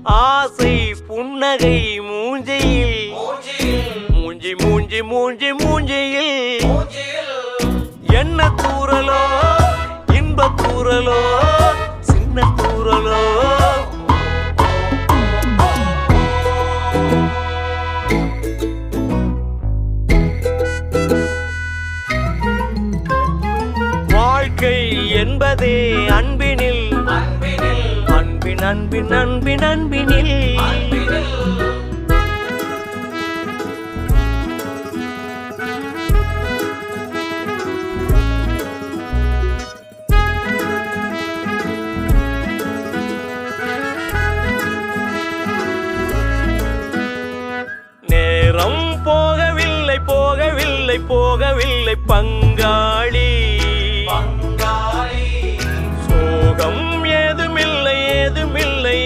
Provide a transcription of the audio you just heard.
ஆசை புன்னகை மூஞ்சியில் மூஞ்சி மூஞ்சி மூஞ்சி மூஞ்சியில் என்ன தூரலோ இன்ப தூரலோ சின்ன தூரலோ வாழ்க்கை என்பதே அன்பினில் அன்பின் அன்பின் அன்பின் அன்பினில் நேரம் போகவில்லை போகவில்லை போகவில்லை பங்காளி